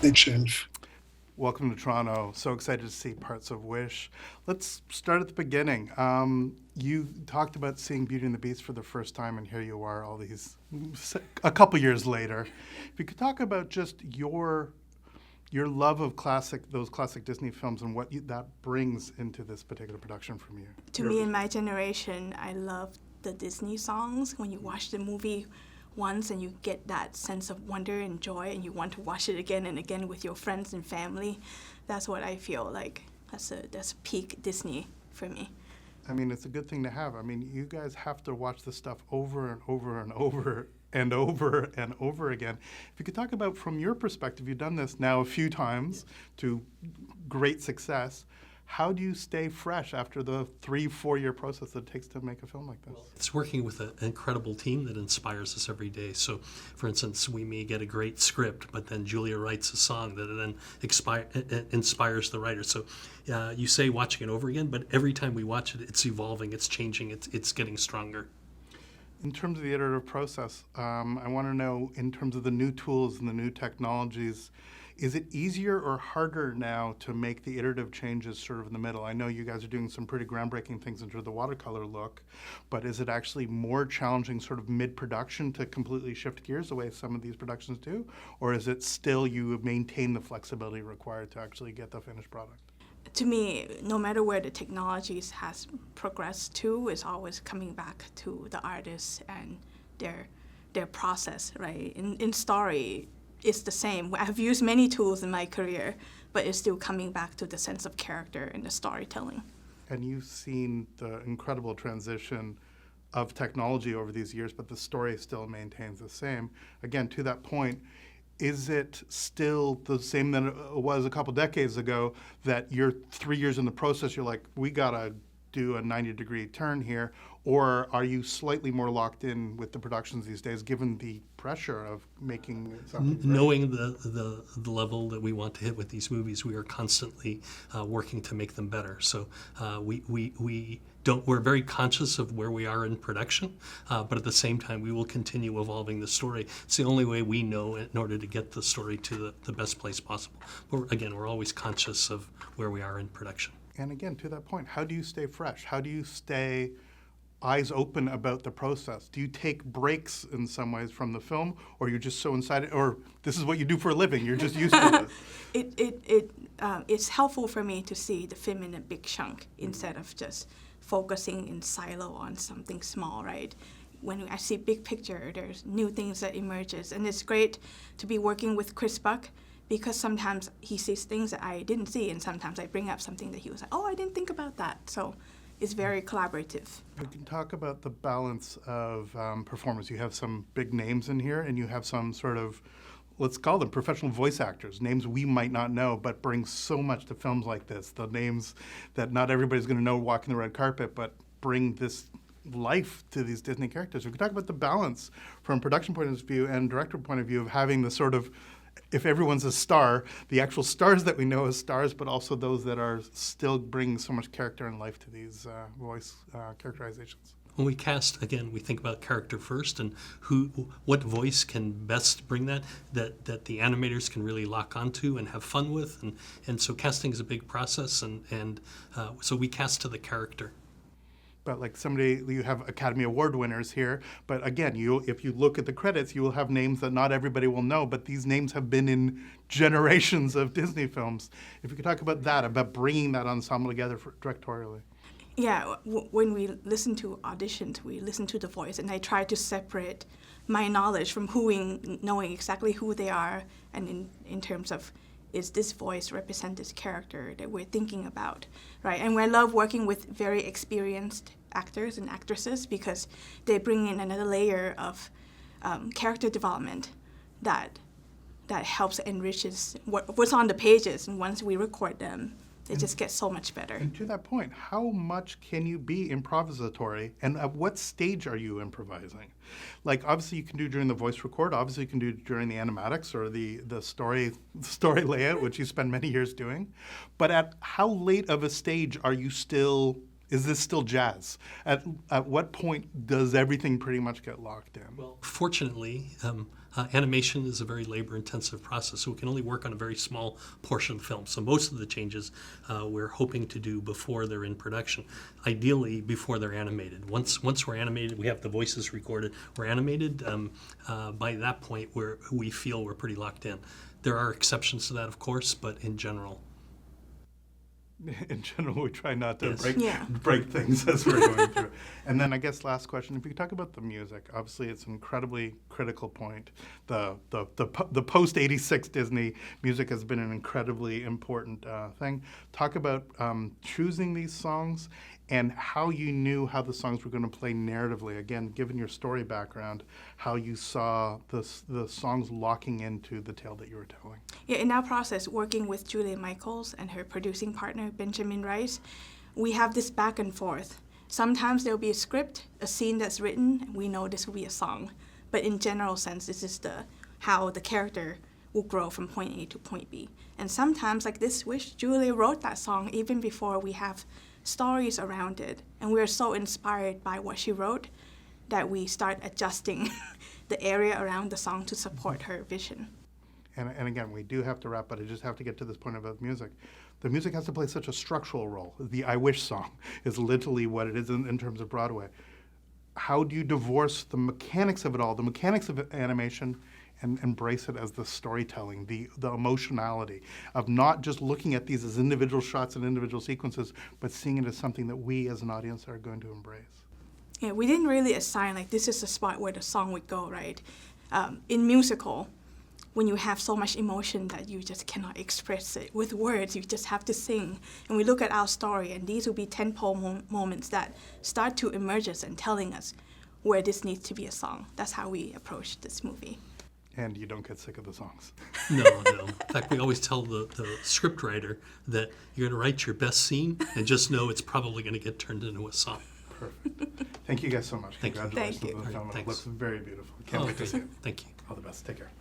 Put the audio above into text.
Big change. Welcome to Toronto. So excited to see parts of Wish. Let's start at the beginning. You talked about seeing Beauty and the Beast for the first time, and here you are, a couple years later. If you could talk about just your love of those classic Disney films, and what that brings into this particular production from you. To me, in my generation, I love the Disney songs. When you watch the movie once and you get that sense of wonder and joy, and you want to watch it again and again with your friends and family, that's what I feel like. That's peak Disney for me. I mean, it's a good thing to have. I mean, you guys have to watch this stuff over and over and over and over and over again. If you could talk about, from your perspective, you've done this now a few times to great success. How do you stay fresh after the 3-4 year process that it takes to make a film like this? It's working with an incredible team that inspires us every day. So, for instance, we may get a great script, but then Julia writes a song that then inspires the writer. So you say watching it over again, but every time we watch it, it's evolving, it's changing, it's getting stronger. In terms of the iterative process, I want to know, in terms of the new tools and the new technologies, is it easier or harder now to make the iterative changes sort of in the middle? I know you guys are doing some pretty groundbreaking things into the watercolor look, but is it actually more challenging sort of mid-production to completely shift gears the way some of these productions do? Or is it still you maintain the flexibility required to actually get the finished product? To me, no matter where the technologies has progressed to, it's always coming back to the artists and their process, right? In story, it's the same. I've used many tools in my career, but it's still coming back to the sense of character and the storytelling. And you've seen the incredible transition of technology over these years, but the story still maintains the same. Again, to that point, is it still the same that it was a couple decades ago, that you're 3 years in the process, you're like, we gotta do a 90-degree turn here? Or are you slightly more locked in with the productions these days, given the pressure of making something Knowing the level that we want to hit with these movies, we are constantly working to make them better. So we're very conscious of where we are in production, but at the same time, we will continue evolving the story. It's the only way we know in order to get the story to the best place possible. But again, we're always conscious of where we are in production. And again, to that point, how do you stay fresh? How do you stay eyes open about the process? Do you take breaks in some ways from the film, or you're just so inside it, or this is what you do for a living, you're just used to this? It's helpful for me to see the film in a big chunk instead of just focusing in silo on something small, right? When I see big picture, there's new things that emerges, and it's great to be working with Chris Buck, because sometimes he sees things that I didn't see, and sometimes I bring up something that he was like, oh, I didn't think about that. So it's very collaborative. We can talk about the balance of performers. You have some big names in here, and you have some sort of, let's call them professional voice actors, names we might not know, but bring so much to films like this, the names that not everybody's going to know walking the red carpet, but bring this life to these Disney characters. We can talk about the balance from production point of view and director point of view of having the sort of, if everyone's a star, the actual stars that we know as stars, but also those that are still bringing so much character and life to these voice characterizations. When we cast, again, we think about character first and what voice can best bring that the animators can really lock onto and have fun with. And so casting is a big process, and so we cast to the character. But like you have Academy Award winners here, but again, if you look at the credits, you will have names that not everybody will know, but these names have been in generations of Disney films. If you could talk about that, about bringing that ensemble together directorially. Yeah, when we listen to auditions, we listen to the voice, and I try to separate my knowledge from knowing exactly who they are, and in terms of, is this voice represent this character that we're thinking about, right? And I love working with very experienced actors and actresses, because they bring in another layer of character development that helps enriches what's on the pages, and once we record them, it just gets so much better. And to that point, how much can you be improvisatory, and at what stage are you improvising? Like, obviously you can do during the voice record, obviously you can do during the animatics or the story layout, which you spend many years doing. But at how late of a stage are you still, is this still jazz? At what point does everything pretty much get locked in? Well, fortunately, Animation is a very labor-intensive process, so we can only work on a very small portion of the film. So most of the changes we're hoping to do before they're in production, ideally before they're animated. Once we're animated, we have the voices recorded, we're animated, by that point we feel we're pretty locked in. There are exceptions to that, of course, but in general, we try not to Yeah. break things as we're going through. And then I guess last question, if you could talk about the music. Obviously, it's an incredibly critical point. The post '86 Disney music has been an incredibly important thing. Talk about choosing these songs and how you knew how the songs were going to play narratively. Again, given your story background, how you saw the songs locking into the tale that you were telling. Yeah, in our process, working with Julia Michaels and her producing partner, Benjamin Rice, we have this back and forth. Sometimes there'll be a script, a scene that's written, and we know this will be a song. But in general sense, this is how the character will grow from point A to point B. And sometimes, like this wish, Julia wrote that song even before we have stories around it. And we're so inspired by what she wrote that we start adjusting the area around the song to support her vision. And again, we do have to wrap, but I just have to get to this point about music. The music has to play such a structural role. The I Wish song is literally what it is in terms of Broadway. How do you divorce the mechanics of it all, the mechanics of animation, and embrace it as the storytelling, the emotionality of not just looking at these as individual shots and individual sequences, but seeing it as something that we as an audience are going to embrace? Yeah, we didn't really assign, like, this is the spot where the song would go, right? In musical, when you have so much emotion that you just cannot express it with words, you just have to sing. And we look at our story, and these will be tentpole moments that start to emerge us and telling us where this needs to be a song. That's how we approach this movie. And you don't get sick of the songs. No. In fact, we always tell the script writer that you're going to write your best scene and just know it's probably going to get turned into a song. Perfect. Thank you guys so much. Thank you. Congratulations Thank you. on the film. All right, It looks thanks. very beautiful. Can't wait to see it. Thank you. All the best. Take care.